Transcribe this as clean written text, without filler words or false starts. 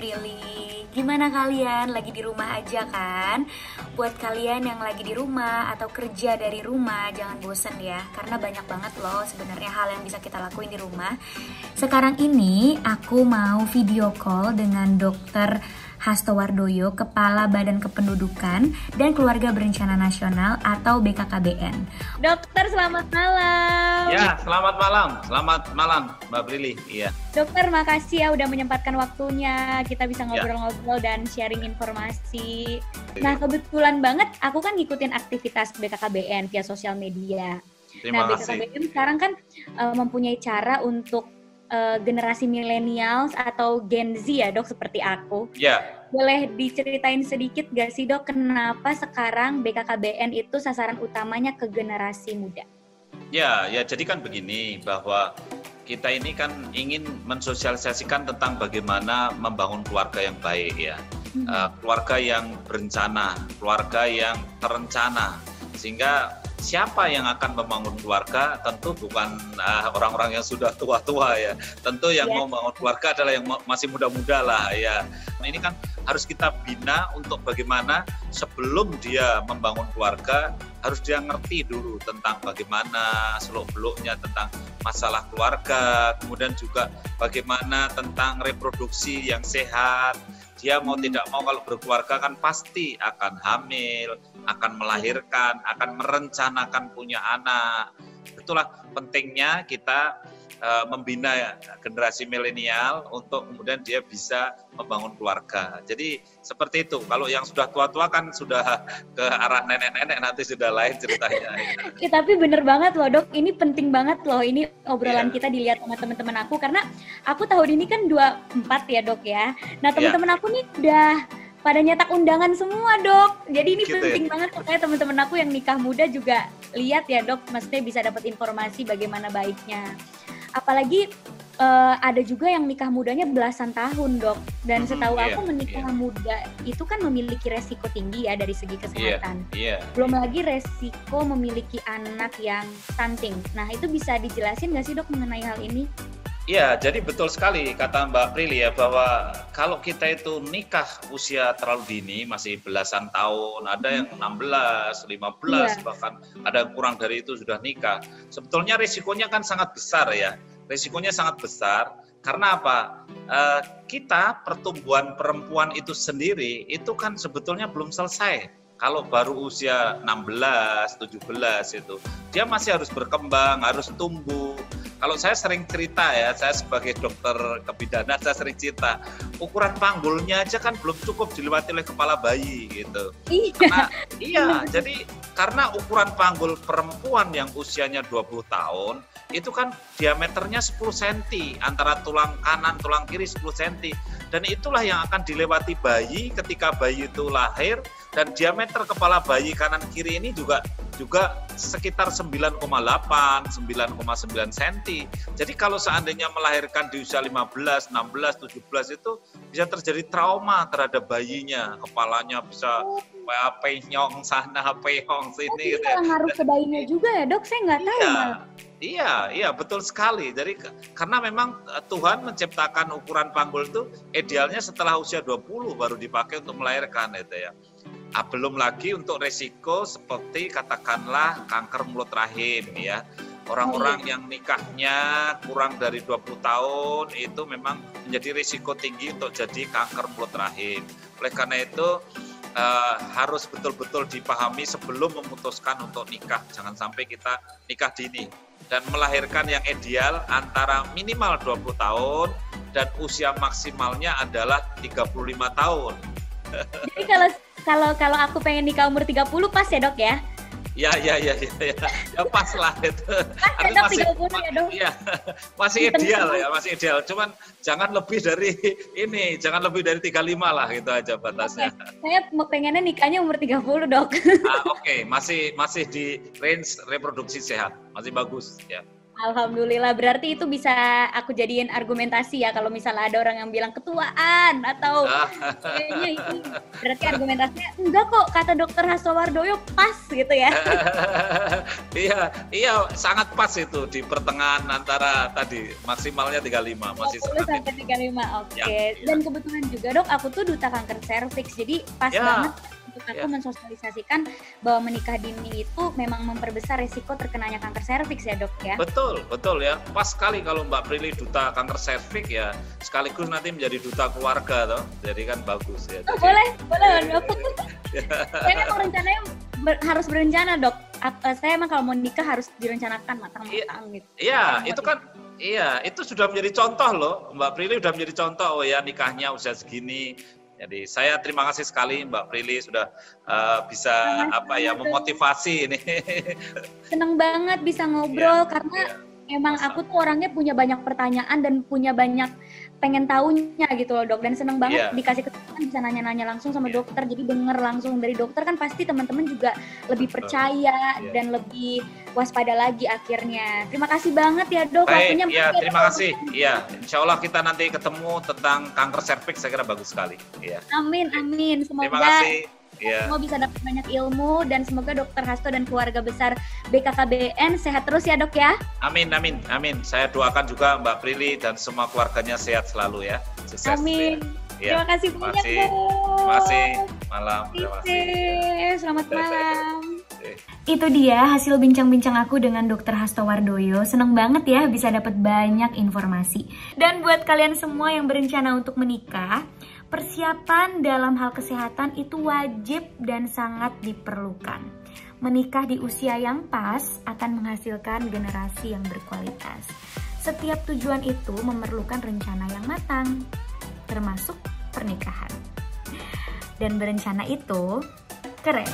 Prilly. Gimana kalian? Lagi di rumah aja kan? Buat kalian yang lagi di rumah atau kerja dari rumah, jangan bosen ya. Karena banyak banget loh sebenarnya hal yang bisa kita lakuin di rumah. Sekarang ini aku mau video call dengan Dokter Hasto Wardoyo, Kepala Badan Kependudukan dan Keluarga Berencana Nasional atau BKKBN. Dokter, selamat malam. Ya, selamat malam. Selamat malam, Mbak Prilly. Iya. Dokter, makasih ya udah menyempatkan waktunya. Kita bisa ngobrol-ngobrol dan sharing informasi. Nah, kebetulan banget aku kan ngikutin aktivitas BKKBN via sosial media. Terima kasih. BKKBN sekarang kan mempunyai cara untuk generasi millennials atau Gen Z ya dok, seperti aku. Ya. Boleh diceritain sedikit gak sih dok, kenapa sekarang BKKBN itu sasaran utamanya ke generasi muda? Ya, jadi kan begini, bahwa kita ini kan ingin mensosialisasikan tentang bagaimana membangun keluarga yang baik ya. Keluarga yang berencana, keluarga yang terencana. Sehingga siapa yang akan membangun keluarga tentu bukan orang-orang yang sudah tua-tua ya. Tentu yang mau membangun keluarga adalah yang masih muda-muda lah ya. Nah, ini kan harus kita bina untuk bagaimana sebelum dia membangun keluarga harus dia ngerti dulu tentang bagaimana seluk-beluknya tentang masalah keluarga, kemudian juga bagaimana tentang reproduksi yang sehat. Dia mau tidak mau kalau berkeluarga kan pasti akan hamil, akan melahirkan, akan merencanakan punya anak. Itulah pentingnya kita membina generasi milenial untuk kemudian dia bisa membangun keluarga. Jadi seperti itu. Kalau yang sudah tua-tua kan sudah ke arah nenek-nenek, nanti sudah lain ceritanya. Ya, tapi bener banget loh dok, ini penting banget loh. Ini obrolan kita dilihat sama teman-teman aku, karena aku tahun ini kan 24 ya dok ya. Nah teman-teman aku nih udah pada nyetak undangan semua dok. Jadi ini gitu penting banget supaya teman-teman aku yang nikah muda juga lihat ya dok, maksudnya bisa dapat informasi bagaimana baiknya. Apalagi ada juga yang nikah mudanya belasan tahun dok, dan setahu aku menikah muda itu kan memiliki resiko tinggi ya dari segi kesehatan. Belum lagi resiko memiliki anak yang stunting. Nah itu bisa dijelasin nggak sih dok mengenai hal ini? Iya, jadi betul sekali kata Mbak Prilly ya, bahwa kalau kita itu nikah usia terlalu dini, masih belasan tahun, ada yang 16, 15, bahkan ada yang kurang dari itu sudah nikah. Sebetulnya risikonya kan sangat besar ya, risikonya sangat besar. Karena apa? Kita pertumbuhan perempuan itu sendiri, itu kan sebetulnya belum selesai. Kalau baru usia 16, 17 itu, dia masih harus berkembang, harus tumbuh. Kalau saya sering cerita ya, saya sebagai dokter kebidanan, saya sering cerita, ukuran panggulnya aja kan belum cukup dilewati oleh kepala bayi gitu. Jadi karena ukuran panggul perempuan yang usianya 20 tahun, itu kan diameternya 10 cm, antara tulang kanan, tulang kiri 10 cm. Dan itulah yang akan dilewati bayi ketika bayi itu lahir, dan diameter kepala bayi kanan kiri ini juga sekitar 9,8, 9,9 cm. Jadi kalau seandainya melahirkan di usia 15, 16, 17 itu bisa terjadi trauma terhadap bayinya. Kepalanya bisa penyong sana, penyong sini. Gitu ya. Ngaruh ke bayinya juga ya dok, saya nggak tahu. Iya, betul sekali. Jadi karena memang Tuhan menciptakan ukuran panggul itu idealnya setelah usia 20 baru dipakai untuk melahirkan itu ya. Belum lagi untuk resiko seperti katakanlah kanker mulut rahim ya. Orang-orang yang nikahnya kurang dari 20 tahun itu memang menjadi risiko tinggi untuk jadi kanker mulut rahim. Oleh karena itu harus betul-betul dipahami sebelum memutuskan untuk nikah. Jangan sampai kita nikah dini. Dan melahirkan yang ideal antara minimal 20 tahun dan usia maksimalnya adalah 35 tahun. Jadi kalau aku pengen nikah umur 30 pas ya dok ya? Ya pas lah itu. Pas ya dok, 30 ya dok? Iya, masih ideal ya, masih ideal. Cuman jangan lebih dari ini, jangan lebih dari 35 lah gitu aja batasnya. Saya pengennya nikahnya umur 30 dok. Oke, masih di range reproduksi sehat, masih bagus ya. Alhamdulillah, berarti itu bisa aku jadiin argumentasi ya kalau misalnya ada orang yang bilang ketuaan atau kayaknya itu berarti argumentasinya enggak kok, kata dokter Hasto Wardoyo pas gitu ya. Iya, sangat pas itu di pertengahan antara tadi maksimalnya 35 masih 20 sampai 35. Oke. Ya. Dan kebetulan juga dok, aku tuh duta kanker serviks. Jadi pas banget untuk aku mensosialisasikan bahwa menikah dini itu memang memperbesar risiko terkenanya kanker serviks ya dok ya. Betul ya. Pas sekali kalau Mbak Prilly duta kanker serviks ya, sekaligus nanti menjadi duta keluarga toh. Jadi kan bagus ya. Jadi, boleh dok. Saya memang rencananya harus berencana dok. Saya emang kalau mau nikah harus direncanakan matang-matang gitu. Iya, itu kan itu sudah menjadi contoh loh. Mbak Prilly sudah menjadi contoh nikahnya usia segini. Jadi saya terima kasih sekali Mbak Prilly sudah bisa memotivasi ini. Seneng banget bisa ngobrol karena emang aku tuh orangnya punya banyak pertanyaan dan punya banyak pengen tahunya gitu loh dok, dan seneng banget dikasih kesempatan bisa nanya-nanya langsung sama dokter, jadi denger langsung dari dokter kan pasti teman-teman juga lebih percaya dan lebih waspada lagi akhirnya. Terima kasih banget ya dok. Baik, terima kasih. Iya, insya Allah kita nanti ketemu tentang kanker serviks, saya kira bagus sekali. Ya. Amin. Semoga terima kasih. Semua bisa dapat banyak ilmu dan semoga Dokter Hasto dan keluarga besar BKKBN sehat terus ya dok ya. Amin. Saya doakan juga Mbak Prilly dan semua keluarganya sehat selalu ya. Sukses. Amin. Terima kasih banyak Bu. Terima kasih. Malam. Terima kasih. Selamat malam. Itu dia hasil bincang-bincang aku dengan Dr. Hasto Wardoyo. Seneng banget ya bisa dapat banyak informasi. Dan buat kalian semua yang berencana untuk menikah, persiapan dalam hal kesehatan itu wajib dan sangat diperlukan. Menikah di usia yang pas akan menghasilkan generasi yang berkualitas. Setiap tujuan itu memerlukan rencana yang matang, termasuk pernikahan. Dan berencana itu keren.